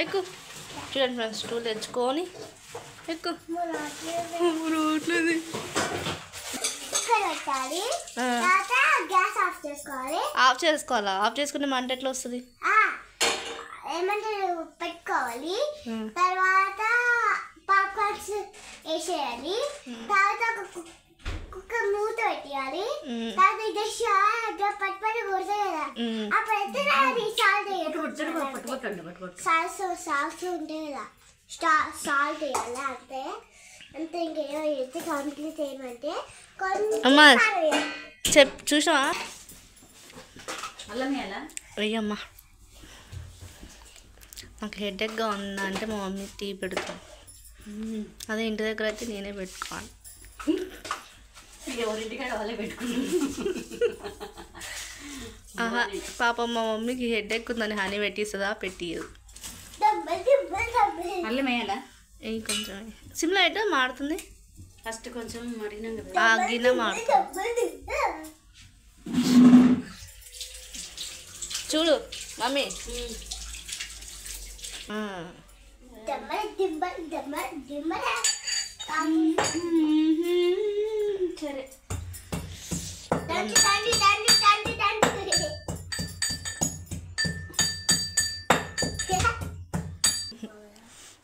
ఎక్కువ చూడండి friends stool తెచ్చుకొని ఎక్కువ ఆఫ్ చేసుకోవాలా? ఆఫ్ చేసుకుంటే మంట ఎట్లా వస్తుంది? ఏమంటారు పెట్టుకోవాలి, తర్వాత పాప్కార్న్స్ వేసేయాలి, తర్వాత కుక్కర్ మూత పెట్టేయాలి, తర్వాత ఇది పట్టుపడి కొడతాయి కదా అప్పుడైతే సాల్ట్ ఉంటాయి కదా సాల్ట్ వేయాలి. అంతే అంతే ఇంకేమో వేస్తే కంప్లీట్ ఏమంటే చూసావా వెయ్యమ్మా. నాకు హెడేక్గా ఉందంటే మా మమ్మీ టీ పెడతాను. అదే ఇంటి దగ్గర అయితే నేనే పెట్టుకోవాలి. ఎవరింటికాడ వాళ్ళే పెట్టుకున్నాను. పాపం మా మమ్మీకి హెడేక్ ఉందని హనీ పెట్టిస్తుందా? పెట్టియదు. అల్లం వేయాలా? కొంచెం సిమ్లో అయితే మాడుతుంది. ఫస్ట్ కొంచెం మరిగినాం కదా గిన్నె మాడుతుంది. చూడు మమ్మీ. సరే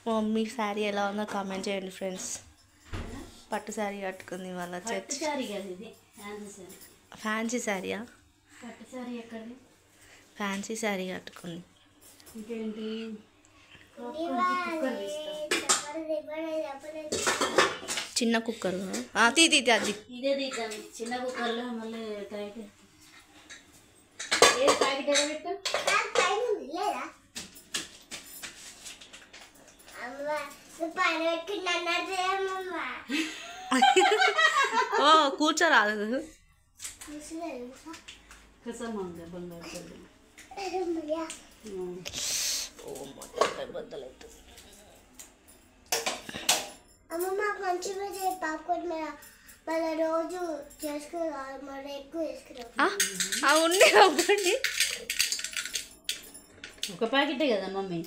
మమ్మీ శారీ ఎలా ఉందో కామెంట్ చేయండి ఫ్రెండ్స్. పట్టు శారీ కట్టుకుంది వాళ్ళ చర్చ్. ఫ్యాన్సీ శారీయా? ఫ్యాన్సీ శారీ కట్టుకుంది. ఇంకేంటి చిన్న కుక్కర్ తీ అది ఇదే తీద్దాం. చిన్న కుక్కర్లో మళ్ళీ ప్యాకెట్ ఏ ప్యాకెట్ ఎలా పెట్టు? ఓ కూర్చోరాదు. బద్దలవుతుంది. అమ్మమ్మ కొంచెం పాప్కార్న్ మళ్ళీ రోజు చేసుకురావాలి, మళ్ళీ ఎక్కువ చేసుకురావాలి. ఉండి అవ్వండి. ఒక ప్యాకెటే కదా మమ్మీ.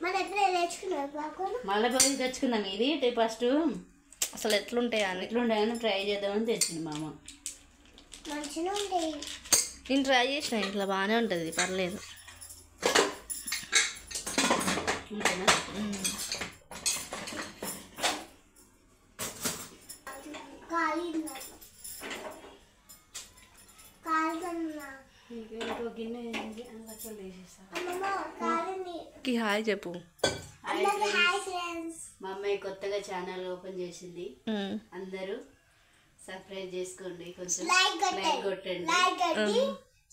మళ్ళీ ఎప్పుడే తెచ్చుకున్నావు పాప్కార్న్? మళ్ళీ పోయి తెచ్చుకుందాం. ఇది ఫస్ట్ అసలు ఎట్లుంటాయని ట్రై చేద్దామని తెచ్చింది మా అమ్మ. మంచిగా ఉంటాయి. నేను ట్రై చేసిన ఇంట్లో బాగానే ఉంటుంది, పర్లేదు. హాయ్ చెప్పు. మా అమ్మాయి కొత్తగా ఛానల్ ఓపెన్ చేసింది. అందరూ సబ్స్క్రైబ్ చేసుకోండి, కొంచెం లైక్ కొట్టండి,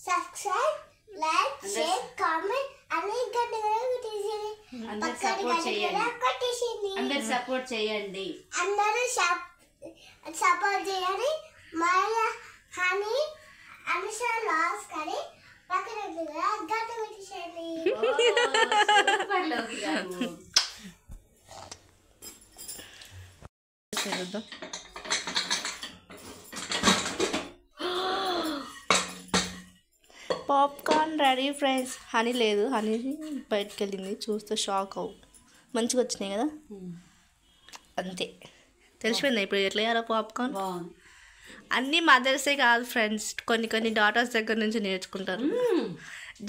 సబ్స్క్రైబ్, లైక్, షేర్, కామెంట్ అన్ని అందరూ సపోర్ట్ చేయండి. అందరూ సపోర్ట్ చేయండి. హనీ అనుషా లాస్ కానీ పక్కన గట్ట పెట్టేసేయండి. Popcorn ready friends. హనీ లేదు, హనీ బయటకు వెళ్ళింది. చూస్తే షాక్ అవు. మంచిగా వచ్చినాయి కదా, అంతే. తెలిసిపోయిందా ఇప్పుడు ఎట్లా చేయాలో పాప్కార్న్? అన్నీ మదర్సే కాదు ఫ్రెండ్స్, కొన్ని డాటర్స్ దగ్గర నుంచి నేర్చుకుంటారు.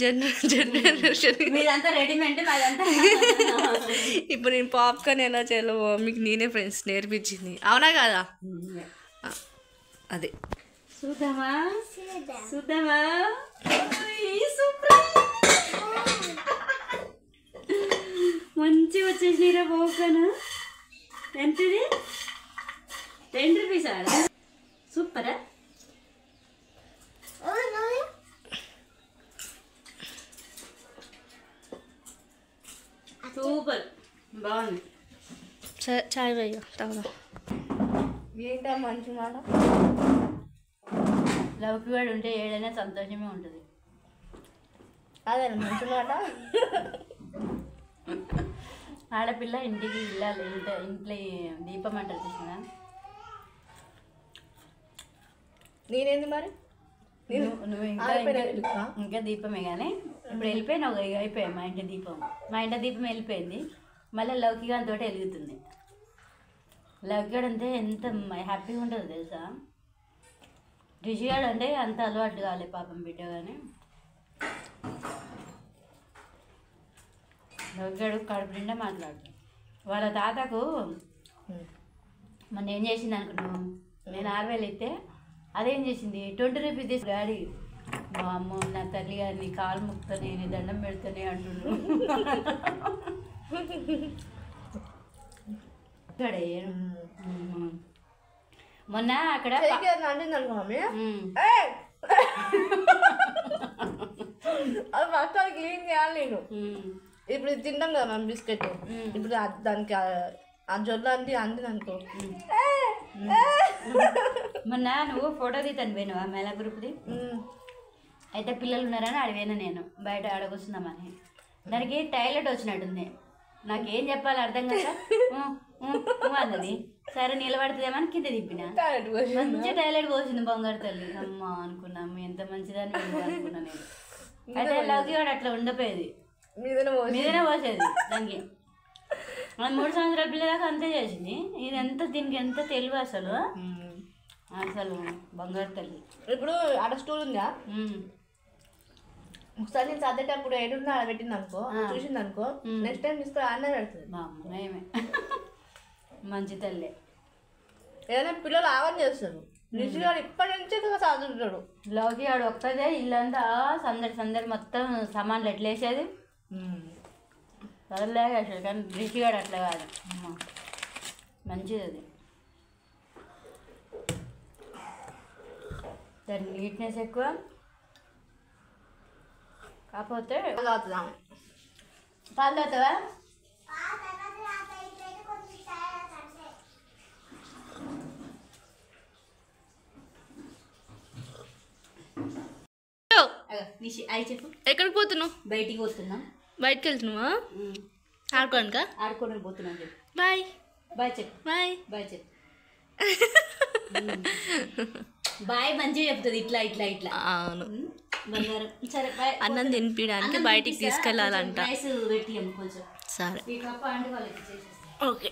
జనరేషన్ ఇప్పుడు నేను పాప్కార్న్ ఎలా చేయాలో మీకు నేనే ఫ్రెండ్స్ నేర్పించింది, అవునా కదా? అదే చూద్దామా మంచిగా వచ్చేసిరా పాప్కార్న్. ఎంతది? 10 రూపీస్ ఆడ. సూపరా? సూపర్, బాగుంది. సరే చాయ్ వేయ తాగుదాం. ఏంటా మంచి మాట. లవ్కి వాడు ఉంటే ఏడైనా సంతోషమే ఉంటుంది. అదే మంచి మాట. ఆడపిల్ల ఇంటికి వెళ్ళాలి, ఇంట్లో దీపం అంటారు చూసినా. నేనేంది మరి? నువ్వు ఇంకా దీపమే కానీ ఇప్పుడు వెళ్ళిపోయినావు ఇక అయిపోయాయి మా ఇంటి దీపం వెళ్ళిపోయింది. మళ్ళీ లౌకిగాంతో వెలుగుతుంది. లౌకిగాడు అంటే ఎంత హ్యాపీగా ఉంటుందో తెలుసా. రిషిగాడు అంటే అంత అలవాటు కాలే పాపం బిడ్డ. కానీ లౌకిగాడు కడుపు నిండా మాట్లాడుతాడు. వాళ్ళ తాతకు మొన్న ఏం చేసింది అనుకున్నావు, నేను 6,000 ఇస్తే అదేం చేసింది 20 రూపీస్ తీసు డాడీ. మా అమ్మ నా తల్లి గారిని కాలు ముక్తనే దండం పెడతానే అంటుండ్రు. మొన్న అక్కడ క్లీన్ చేయాలి నేను. ఇప్పుడు తింటాం కదా మనం బిస్కెట్, ఇప్పుడు దానికి ఆ జొల్ల అంది అనుకో. మొన్న నువ్వు ఫోటో తీతాను పోయినావా మేళా గ్రూప్ది. అయితే పిల్లలు ఉన్నారని అడిగాను నేను బయట ఆడకొస్తున్నామని. దానికి టాయిలెట్ వచ్చినట్టుంది. నాకేం చెప్పాలి అర్థం కదా అన్నది. సరే నిలబడుతుందేమని కింద తిప్పిన, మంచి టాయిలెట్ పోసింది బంగారు తల్లి. అమ్మ అనుకున్నాము ఎంత మంచిదని అనుకున్నా నేను. అయితే లౌకిగాడు అట్లా ఉండపోయేది, మీదనే పోసేది దానికి. 3 సంవత్సరాల పిల్ల దాకా అంతే చేసింది. ఇది ఎంత దీనికి ఎంత తెలివి అసలు బంగారు తల్లి. ఇప్పుడు ఆడ స్టూల్ ఉందా, ఒకసారి నేను చదివేటప్పుడు ఏడున్నా ఆడ పెట్టింది అనుకో, చూసింది అనుకో, నెక్స్ట్ టైం తీసుకుని ఆడనే పెడుతుంది. మా అమ్మ నయమే, మంచి తల్లి. ఏదైనా పిల్లలు ఆవని చేస్తారు. నిజంగా ఇప్పటి నుంచి చదువుతాడు. లోకి ఆడు ఒక్కదే ఇల్లంతా సందడి మొత్తం సామాన్లు ఎట్లా వేసేది చదవలేక అసలు. కానీ రిషిగాడు అట్లా కాదు, మంచిది అది. దాని నీట్నెస్ ఎక్కువ. కాకపోతే పాలు తాగుతావా? అయి చెప్పు. ఎక్కడికి పోతున్నావు? బయటికి పోతున్నాం. బయటకు వెళ్తున్నావా? ఆడుకోనుక ఆడుకోవడానికి పోతున్నాం చెప్పు. బాయ్ బాయ్ చెప్పు. బాయ్ చెప్పు. బాయ్ మంచిగా చెప్తుంది ఇట్లా ఇట్లా ఇట్లా. అవును, బంగారం. సరే బాయ్. అన్నం తినిపించడానికి బయటికి తీసుకెళ్ళాలంట. రైస్ పెట్టి కొంచెం. సరే ఈ కప్ప అంటే వాళ్ళకి చేసేస్తాం. ఓకే.